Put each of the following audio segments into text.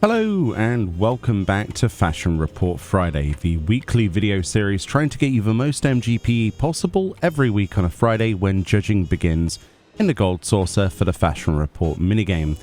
Hello and welcome back to Fashion Report Friday, the weekly video series trying to get you the most MGP possible every week on a Friday when judging begins in the Gold Saucer for the Fashion Report minigame.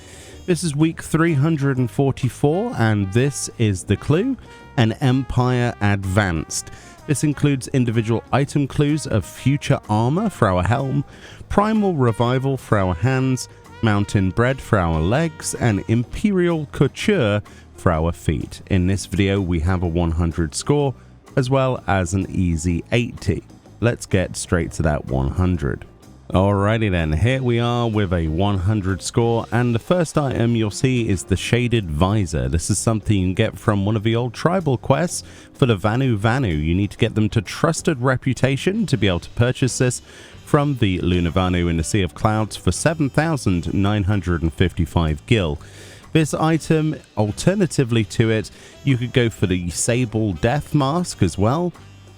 This is week 344 and this is the clue, an Empire Advanced. This includes individual item clues of future armor for our helm, primal revival for our hands, mountain bread for our legs, and imperial couture for our feet. In this video we have a 100 score as well as an easy 80. Let's get straight to that 100. Alrighty then, here we are with a 100 score, and the first item you'll see is the shaded visor. This is something you can get from one of the old tribal quests for the Vanu. You need to get them to trusted reputation to be able to purchase this from the Lunar Vanu in the Sea of Clouds for 7,955 gil. This item, alternatively to it, you could go for the Sable Death Mask as well,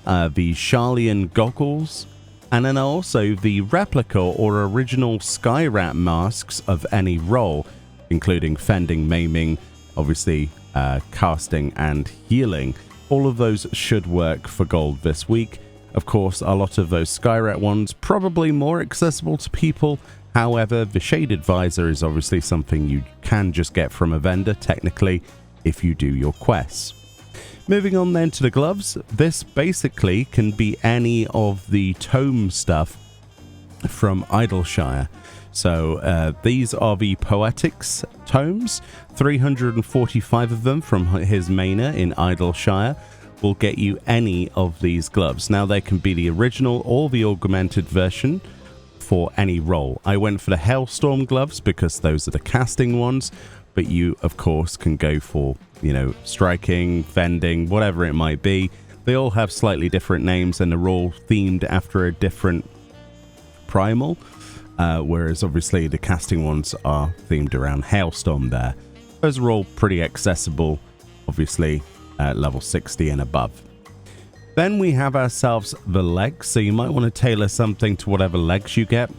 the Sharlian Goggles, and then also the replica or original Skyrat masks of any role, including fending, maiming, obviously casting and healing. All of those should work for gold this week. Of course, a lot of those Skyrat ones probably more accessible to people. However, the shaded visor is obviously something you can just get from a vendor, technically, if you do your quests. Moving on then to the gloves. This basically can be any of the tome stuff from Idleshire. So these are the Poetics tomes, 345 of them from his manor in Idleshire. Will get you any of these gloves. Now they can be the original or the augmented version for any role. I went for the Hailstorm gloves because those are the casting ones, but you of course can go for, you know, striking, fending, whatever it might be. They all have slightly different names and they're all themed after a different primal, whereas obviously the casting ones are themed around Hailstorm there. Those are all pretty accessible, obviously at level 60 and above. Then we have ourselves the legs, so you might want to tailor something to whatever legs you get.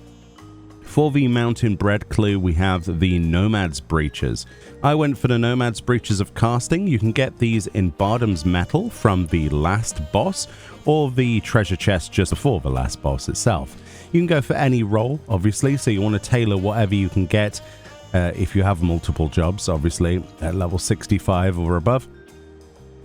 For the mountain bread clue, we have the Nomad's Breeches. I went for the Nomad's Breeches of casting. You can get these in Bardam's Metal from the last boss, or the treasure chest just before the last boss itself. You can go for any role, obviously, so you want to tailor whatever you can get if you have multiple jobs, obviously, at level 65 or above,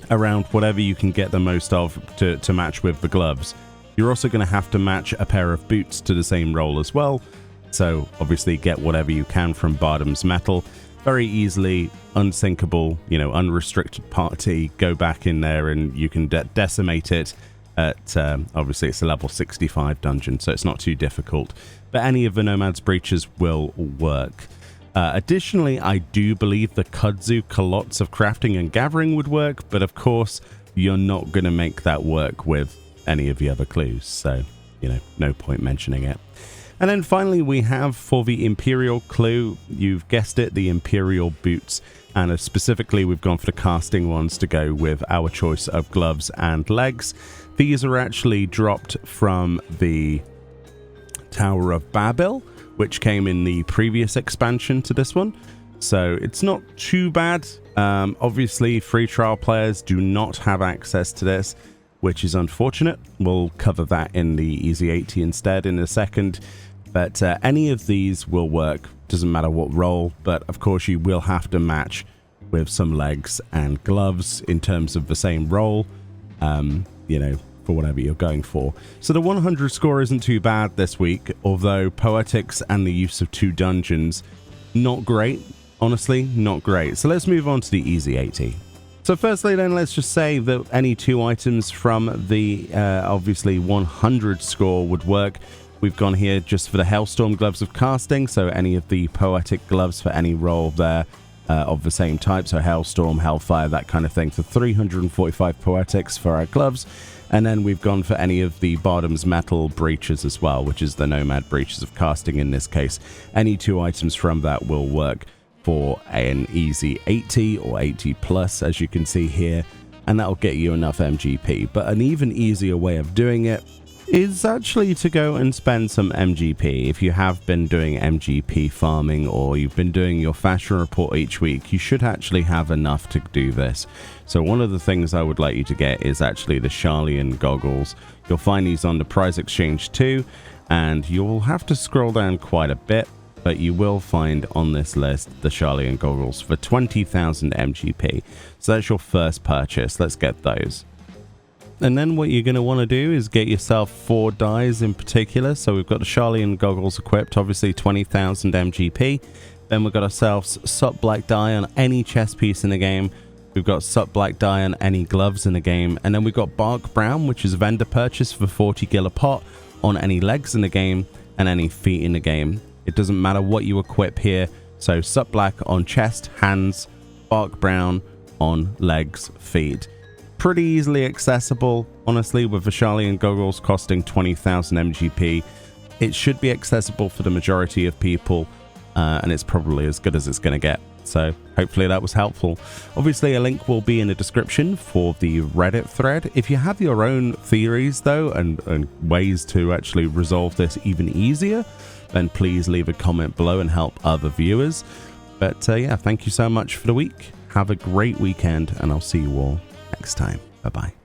around whatever you can get the most of to match with the gloves. You're also going to have to match a pair of boots to the same role as well. So obviously get whatever you can from Bardam's Metal. Very easily unsinkable, you know, unrestricted party. Go back in there and you can decimate it at, obviously it's a level 65 dungeon, so it's not too difficult. But any of the Nomad's Breeches will work. Additionally, I do believe the Kudzu Culottes of Crafting and Gathering would work, but of course, you're not going to make that work with any of the other clues, so, you know, no point mentioning it. And then finally, we have for the Imperial clue, you've guessed it, the Imperial Boots, and specifically, we've gone for the casting ones to go with our choice of gloves and legs. These are actually dropped from the Tower of Babel, which came in the previous expansion to this one, so it's not too bad. Obviously, free trial players do not have access to this, which is unfortunate. We'll cover that in the Easy 80 instead in a second, but any of these will work, doesn't matter what role, but of course you will have to match with some legs and gloves in terms of the same role, you know, for whatever you're going for. So the 100 score isn't too bad this week, although Poetics and the use of 2 dungeons, not great, honestly, not great. So let's move on to the Easy 80. So firstly then, let's just say that any 2 items from the obviously 100 score would work. We've gone here just for the Hailstorm gloves of casting, so any of the Poetic gloves for any role there of the same type, so Hailstorm, Hellfire, that kind of thing, for 345 Poetics for our gloves. And then we've gone for any of the Bardam's Metal breeches as well, which is the Nomad Breeches of casting in this case. Any 2 items from that will work for an easy 80 or 80 plus, as you can see here, and that'll get you enough MGP. But an even easier way of doing it is actually to go and spend some MGP. If you have been doing MGP farming or you've been doing your fashion report each week, you should actually have enough to do this. So one of the things I would like you to get is actually the Charlian goggles. You'll find these on the prize exchange too, and you'll have to scroll down quite a bit, but you will find on this list the Charlian goggles for 20,000 MGP. So that's your first purchase. Let's get those. And then what you're going to want to do is get yourself 4 dyes in particular. So we've got the Charlian goggles equipped, obviously 20,000 MGP. Then we've got ourselves Sup Black dye on any chest piece in the game. We've got Sup Black dye on any gloves in the game. And then we've got Bark Brown, which is a vendor purchase for 40 gil a pot on any legs in the game and any feet in the game. It doesn't matter what you equip here. So Sup Black on chest, hands, Bark Brown on legs, feet. Pretty easily accessible, honestly, with the Charlian goggles costing 20,000 MGP. It should be accessible for the majority of people, and it's probably as good as it's going to get. So hopefully that was helpful. Obviously, a link will be in the description for the Reddit thread. If you have your own theories, though, and ways to actually resolve this even easier, then please leave a comment below and help other viewers. But yeah, thank you so much for the week. Have a great weekend, and I'll see you all next time. Bye-bye.